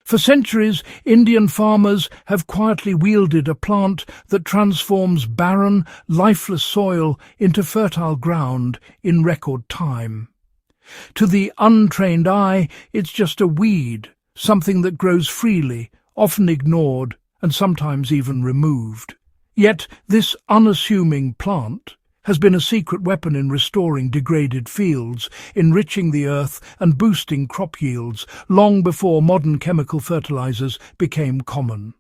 For centuries, Indian farmers have quietly wielded a plant that transforms barren, lifeless soil into fertile ground in record time. To the untrained eye, it's just a weed, something that grows freely, often ignored, and sometimes even removed. Yet this unassuming plant has been a secret weapon in restoring degraded fields, enriching the earth and boosting crop yields long before modern chemical fertilizers became common.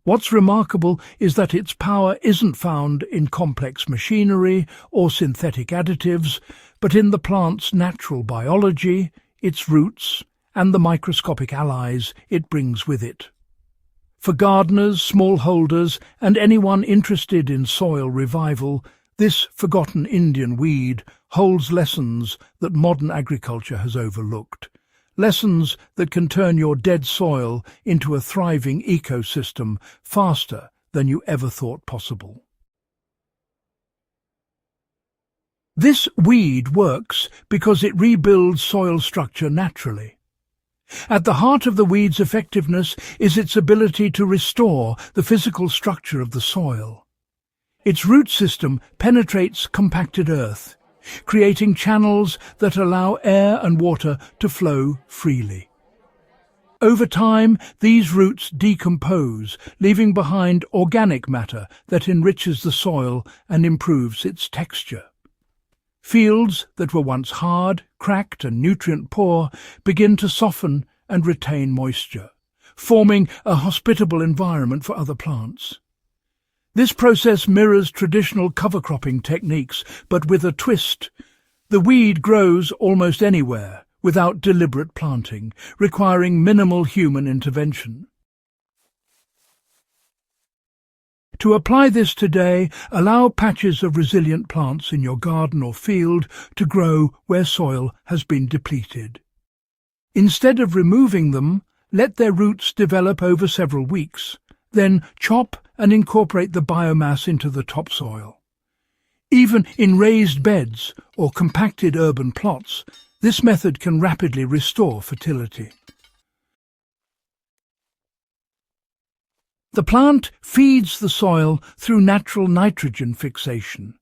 What's remarkable is that its power isn't found in complex machinery or synthetic additives, but in the plant's natural biology, its roots, and the microscopic allies it brings with it. For gardeners, smallholders, and anyone interested in soil revival, this forgotten Indian weed holds lessons that modern agriculture has overlooked. Lessons that can turn your dead soil into a thriving ecosystem faster than you ever thought possible. This weed works because it rebuilds soil structure naturally. At the heart of the weed's effectiveness is its ability to restore the physical structure of the soil. Its root system penetrates compacted earth, creating channels that allow air and water to flow freely. Over time, these roots decompose, leaving behind organic matter that enriches the soil and improves its texture. Fields that were once hard, cracked and nutrient-poor begin to soften and retain moisture, forming a hospitable environment for other plants. This process mirrors traditional cover cropping techniques, but with a twist. The weed grows almost anywhere without deliberate planting, requiring minimal human intervention. To apply this today, allow patches of resilient plants in your garden or field to grow where soil has been depleted. Instead of removing them, let their roots develop over several weeks. Then chop and incorporate the biomass into the topsoil. Even in raised beds or compacted urban plots, this method can rapidly restore fertility. The plant feeds the soil through natural nitrogen fixation.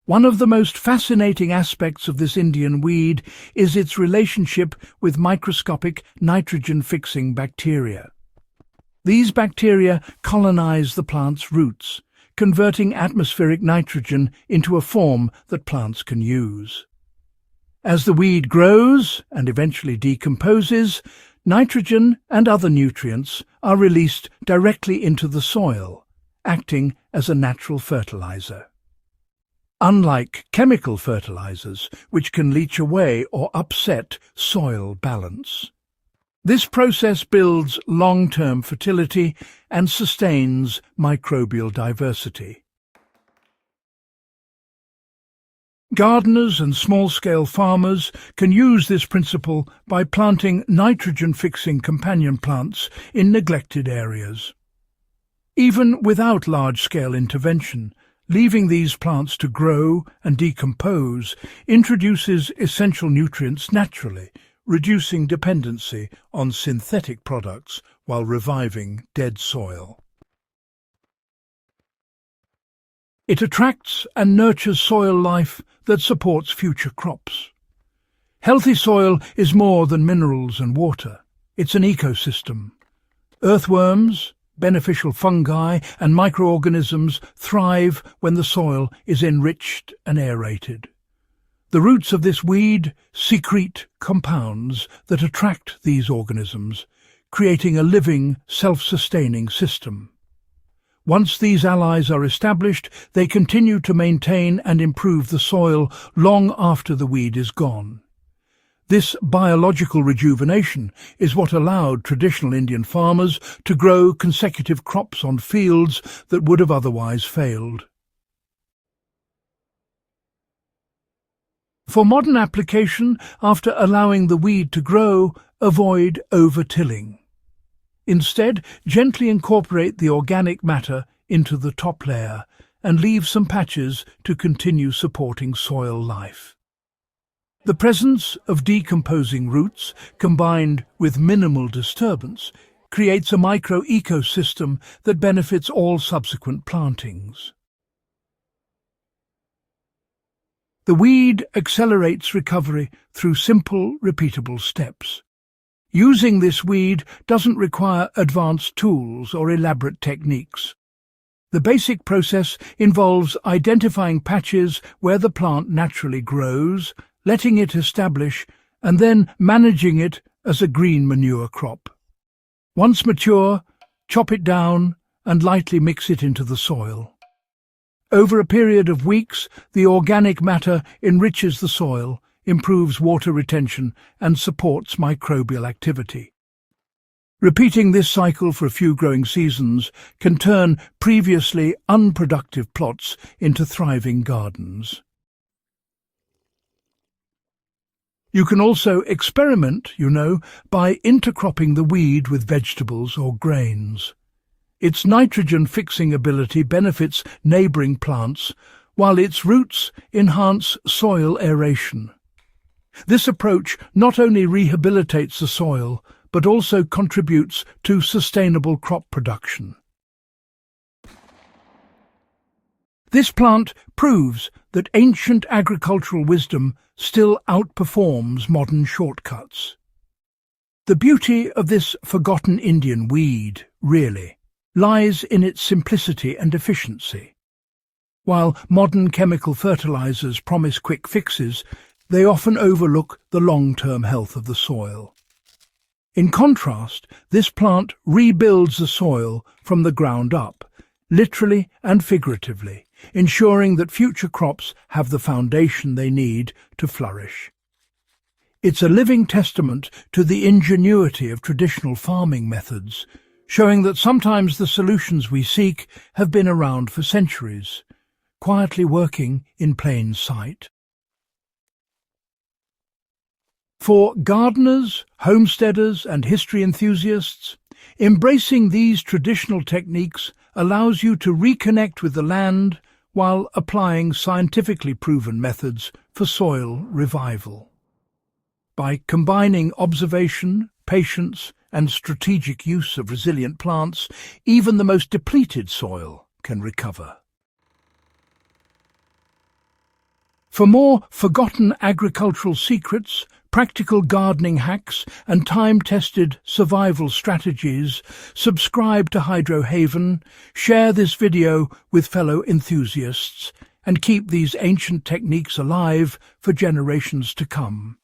One of the most fascinating aspects of this Indian weed is its relationship with microscopic nitrogen-fixing bacteria. These bacteria colonize the plant's roots, converting atmospheric nitrogen into a form that plants can use. As the weed grows and eventually decomposes, nitrogen and other nutrients are released directly into the soil, acting as a natural fertilizer. Unlike chemical fertilizers, which can leach away or upset soil balance. This process builds long-term fertility and sustains microbial diversity. Gardeners and small-scale farmers can use this principle by planting nitrogen-fixing companion plants in neglected areas. Even without large-scale intervention, leaving these plants to grow and decompose introduces essential nutrients naturally, reducing dependency on synthetic products while reviving dead soil. It attracts and nurtures soil life that supports future crops. Healthy soil is more than minerals and water. It's an ecosystem. Earthworms, beneficial fungi, and microorganisms thrive when the soil is enriched and aerated. The roots of this weed secrete compounds that attract these organisms, creating a living, self-sustaining system. Once these allies are established, they continue to maintain and improve the soil long after the weed is gone. This biological rejuvenation is what allowed traditional Indian farmers to grow consecutive crops on fields that would have otherwise failed. For modern application, after allowing the weed to grow, avoid over-tilling. Instead, gently incorporate the organic matter into the top layer and leave some patches to continue supporting soil life. The presence of decomposing roots, combined with minimal disturbance, creates a micro-ecosystem that benefits all subsequent plantings. The weed accelerates recovery through simple, repeatable steps. Using this weed doesn't require advanced tools or elaborate techniques. The basic process involves identifying patches where the plant naturally grows, letting it establish, and then managing it as a green manure crop. Once mature, chop it down and lightly mix it into the soil. Over a period of weeks, the organic matter enriches the soil, improves water retention, and supports microbial activity. Repeating this cycle for a few growing seasons can turn previously unproductive plots into thriving gardens. You can also experiment, by intercropping the weed with vegetables or grains. Its nitrogen-fixing ability benefits neighbouring plants, while its roots enhance soil aeration. This approach not only rehabilitates the soil, but also contributes to sustainable crop production. This plant proves that ancient agricultural wisdom still outperforms modern shortcuts. The beauty of this forgotten Indian weed, really, lies in its simplicity and efficiency. While modern chemical fertilizers promise quick fixes, they often overlook the long-term health of the soil. In contrast, this plant rebuilds the soil from the ground up, literally and figuratively, ensuring that future crops have the foundation they need to flourish. It's a living testament to the ingenuity of traditional farming methods, showing that sometimes the solutions we seek have been around for centuries, quietly working in plain sight. For gardeners, homesteaders, and history enthusiasts, embracing these traditional techniques allows you to reconnect with the land while applying scientifically proven methods for soil revival. By combining observation, patience, and strategic use of resilient plants, even the most depleted soil can recover. For more forgotten agricultural secrets, practical gardening hacks, and time-tested survival strategies, subscribe to Hydro Haven, share this video with fellow enthusiasts, and keep these ancient techniques alive for generations to come.